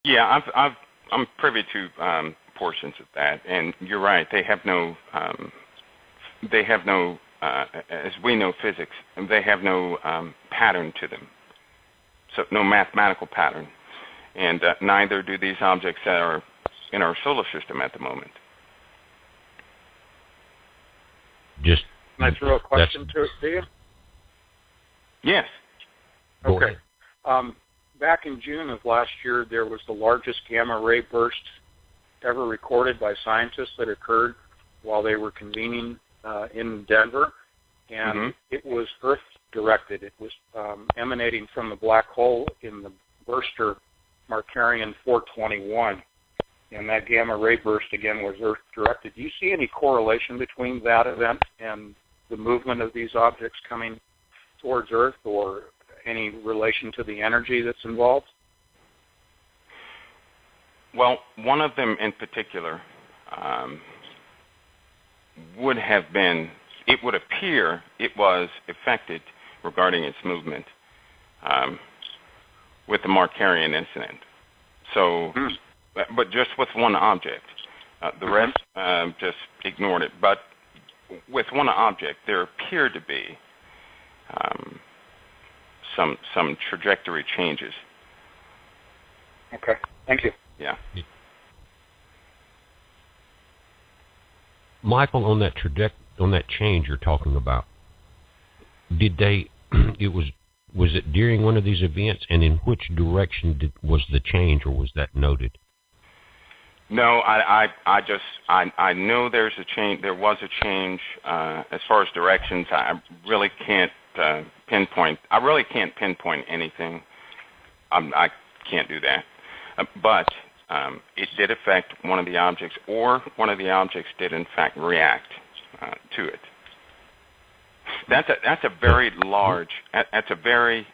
Yeah, I'm privy to portions of that, and you're right. They have no, as we know physics, they have no pattern to them. So no mathematical pattern, and neither do these objects that are in our solar system at the moment. Just can I throw a question to you? Yes. Okay. Back in June of last year, there was the largest gamma ray burst ever recorded by scientists that occurred while they were convening in Denver, and it was Earth-directed. It was emanating from the black hole in the burster Markarian 421, and that gamma ray burst, again, was Earth-directed. Do you see any correlation between that event and the movement of these objects coming towards Earth, or any relation to the energy that's involved? Well, one of them in particular would have been, it would appear it was affected regarding its movement with the Markarian incident. So, but just with one object. The rest just ignored it. But with one object, there appeared to be some trajectory changes. Okay, thank you. Yeah. Michael, on that change you're talking about, did they? Was it during one of these events, and in which direction was the change, or was that noted? No, I know there's a change. There was a change as far as directions. I really can't pinpoint. I really can't pinpoint anything. I can't do that. But it did affect one of the objects, or one of the objects did in fact react to it. That's a very large. That's a very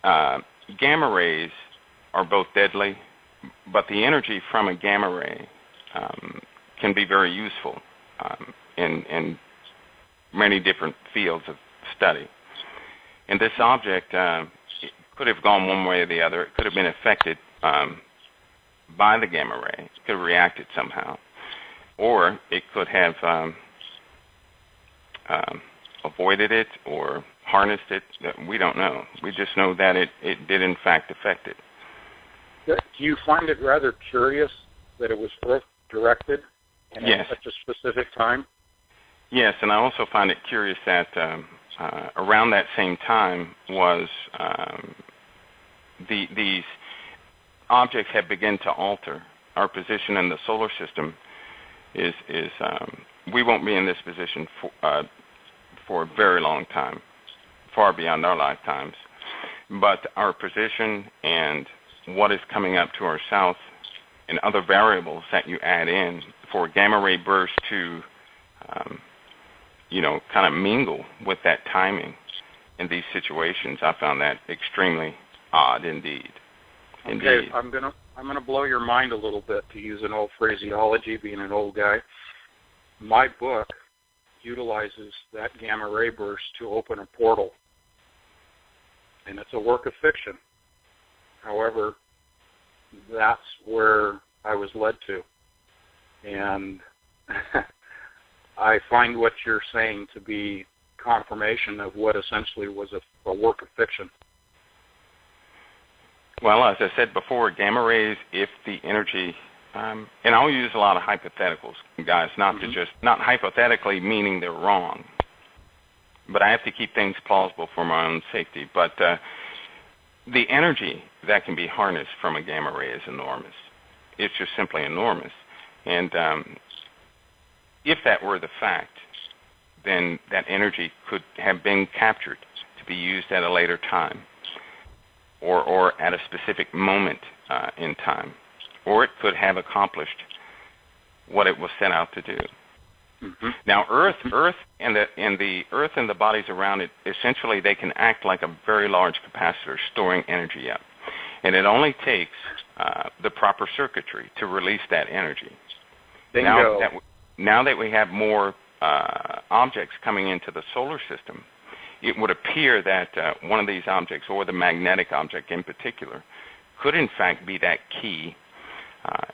gamma rays are both deadly, but the energy from a gamma ray can be very useful in many different fields of study. And this object could have gone one way or the other. It could have been affected by the gamma ray. It could have reacted somehow, or it could have avoided it or harnessed it. We don't know. We just know that it did in fact affect it. Do you find it rather curious that it was Earth-directed and at such a specific time? Yes, and I also find it curious that around that same time was these objects have begun to alter. Our position in the solar system is we won't be in this position for a very long time, far beyond our lifetimes. But our position and what is coming up to our south and other variables that you add in for gamma ray burst to, kind of mingle with that timing in these situations, I found that extremely odd indeed. Okay, I'm gonna blow your mind a little bit, to use an old phraseology, being an old guy. My book utilizes that gamma ray burst to open a portal, and it's a work of fiction. However, that's where I was led to, and I find what you're saying to be confirmation of what essentially was a work of fiction. Well, as I said before, gamma rays, if the energy, and I'll use a lot of hypotheticals, guys, not hypothetically meaning they're wrong, but I have to keep things plausible for my own safety. But the energy that can be harnessed from a gamma ray is enormous. It's just simply enormous. And if that were the fact, then that energy could have been captured to be used at a later time, or at a specific moment in time, or it could have accomplished what it was set out to do. Now, Earth and the Earth and the bodies around it, essentially, they can act like a very large capacitor, storing energy up, and it only takes the proper circuitry to release that energy. Bingo. Now that we have more objects coming into the solar system, it would appear that one of these objects, or the magnetic object in particular, could in fact be that key,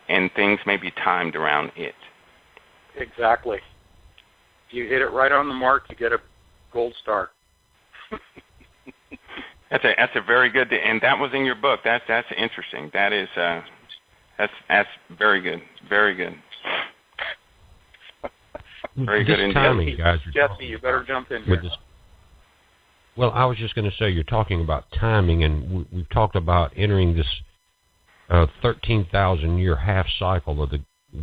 and things may be timed around it. Exactly. If you hit it right on the mark, you get a gold star. That's a very good, and that was in your book. That's interesting. That is that's very good. Very good. Very good indeed. Timing, guys. Jesse, you better jump in here. Well, I was just going to say, you're talking about timing, and we've talked about entering this 13,000-year half cycle of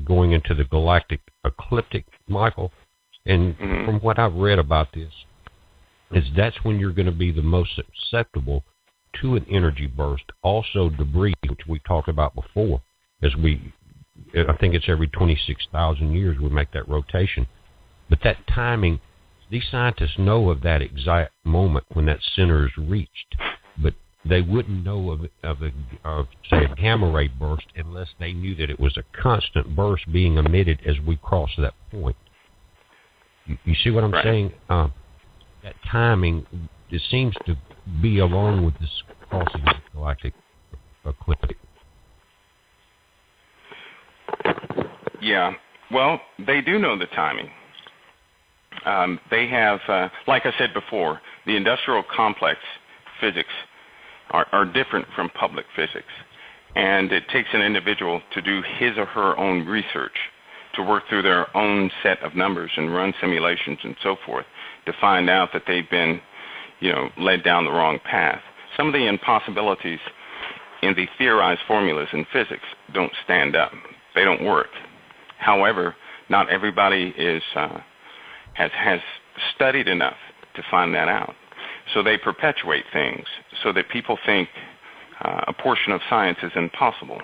going into the galactic ecliptic, Michael. And from what I've read about this, is that's when you're going to be the most susceptible to an energy burst. Also, debris, which we talked about before, I think it's every 26,000 years we make that rotation. But that timing, these scientists know of that exact moment when that center is reached, but they wouldn't know of say, a gamma ray burst unless they knew that it was a constant burst being emitted as we cross that point. You see what I'm saying? That timing, it seems to be along with this crossing of the galactic ecliptic. Yeah. Well, they do know the timing. They have, like I said before, the industrial complex physics are different from public physics. And it takes an individual to do his or her own research, to work through their own set of numbers and run simulations and so forth to find out that they've been, led down the wrong path. Some of the impossibilities in the theorized formulas in physics don't stand up. They don't work. However, not everybody has studied enough to find that out. So they perpetuate things so that people think a portion of science is impossible.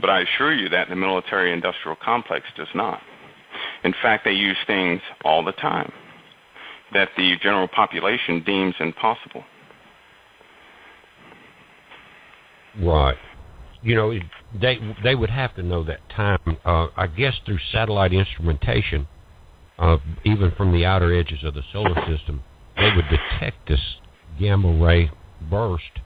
But I assure you that the military-industrial complex does not. In fact, they use things all the time that the general population deems impossible. Right. They would have to know that time. I guess through satellite instrumentation, even from the outer edges of the solar system, they would detect this gamma ray burst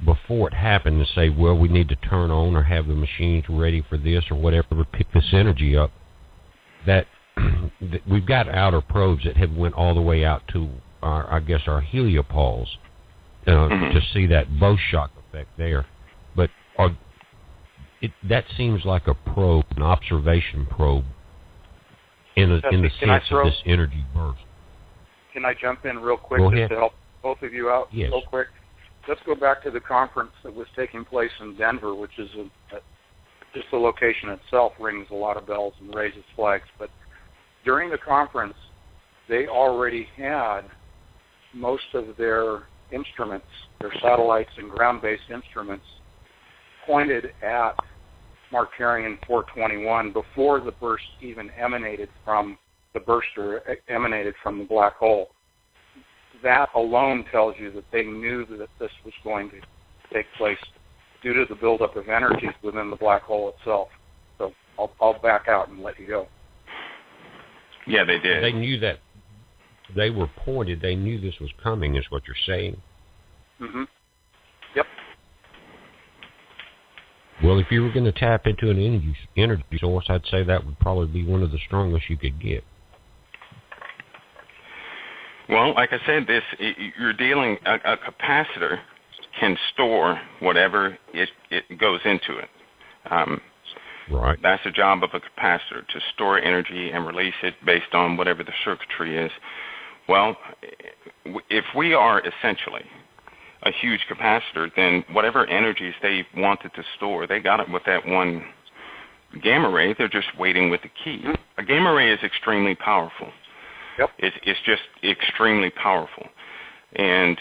before it happened and say, well, we need to turn on or have the machines ready for this or whatever to pick this energy up. That we've got outer probes that have went all the way out to our heliopauls to see that bow shock effect there. But that seems like a probe, an observation probe, in the sense of this energy burst. Can I jump in real quick just to help both of you out real quick? Let's go back to the conference that was taking place in Denver, which is just the location itself rings a lot of bells and raises flags. But during the conference, they already had most of their instruments, their satellites and ground-based instruments, pointed at Markarian 421 before the burst even emanated from the black hole. That alone tells you that they knew that this was going to take place due to the buildup of energies within the black hole itself. So I'll back out and let you go. Yeah, they did. They knew that they were pointed. They knew this was coming, is what you're saying. Mm-hmm. Yep. Well, if you were going to tap into an energy source, I'd say that would probably be one of the strongest you could get. Well, like I said, you're dealing, a capacitor can store whatever it goes into it. Right. That's the job of a capacitor, to store energy and release it based on whatever the circuitry is. Well, if we are essentially a huge capacitor, then whatever energies they wanted to store, they got it with that one gamma ray. They're just waiting with the key. A gamma ray is extremely powerful. Yep. It's just extremely powerful. And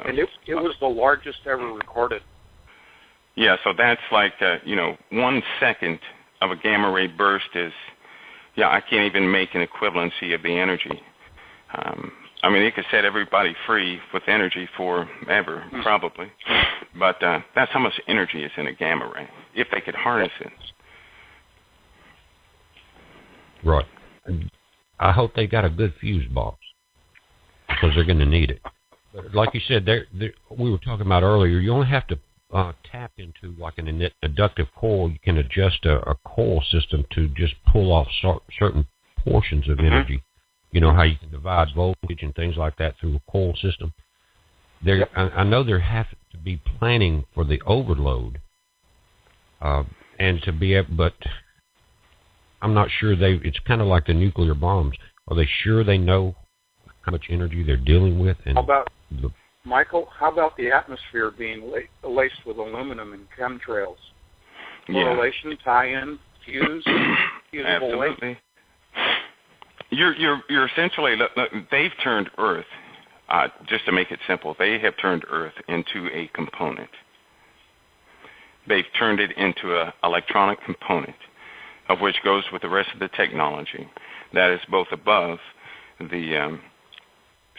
it was the largest ever recorded. Yeah, so that's like, 1 second of a gamma ray burst is, I can't even make an equivalency of the energy. It could set everybody free with energy forever, probably. But that's how much energy is in a gamma ray, if they could harness it. Right. I hope they got a good fuse box, because they're going to need it. But like you said, we were talking about earlier, you only have to tap into like an inductive coil, you can adjust a coil system to just pull off certain portions of energy. You know how you can divide voltage and things like that through a coil system. I know there have to be planning for the overload, and to be able, but I'm not sure it's kind of like the nuclear bombs. Are they sure they know how much energy they're dealing with? And how about, Michael, how about the atmosphere being laced with aluminum and chemtrails? Correlation, tie-in, fuse, fusible link? Absolutely. You're essentially, look, they've turned Earth, just to make it simple, they have turned Earth into a component. They've turned it into an electronic component, of which goes with the rest of the technology that is both above the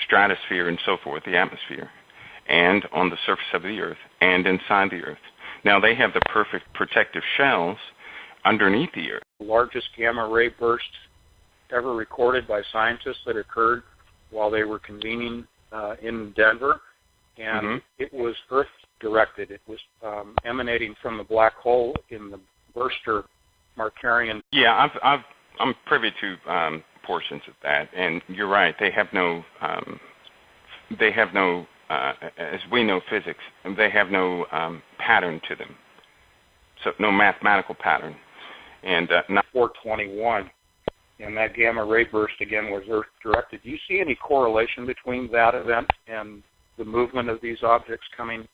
stratosphere and so forth, the atmosphere, and on the surface of the Earth and inside the Earth. Now, they have the perfect protective shells underneath the Earth. The largest gamma ray burst ever recorded by scientists that occurred while they were convening in Denver, and it was Earth-directed. It was emanating from the black hole in the burster Markarian. Yeah, I'm privy to portions of that, and you're right. They have no, as we know physics, they have no pattern to them, so no mathematical pattern, and not 421. And that gamma ray burst, again, was Earth-directed. Do you see any correlation between that event and the movement of these objects coming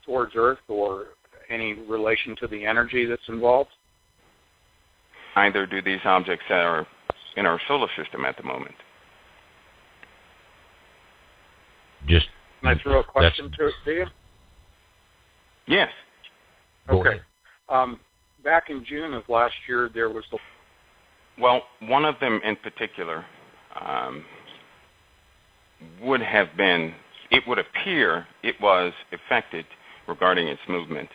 towards Earth, or any relation to the energy that's involved? Neither do these objects that are in our solar system at the moment. Can I throw a question to you? Yes. Okay. Back in June of last year, there was the... Well, one of them in particular would have been, it would appear it was affected regarding its movement.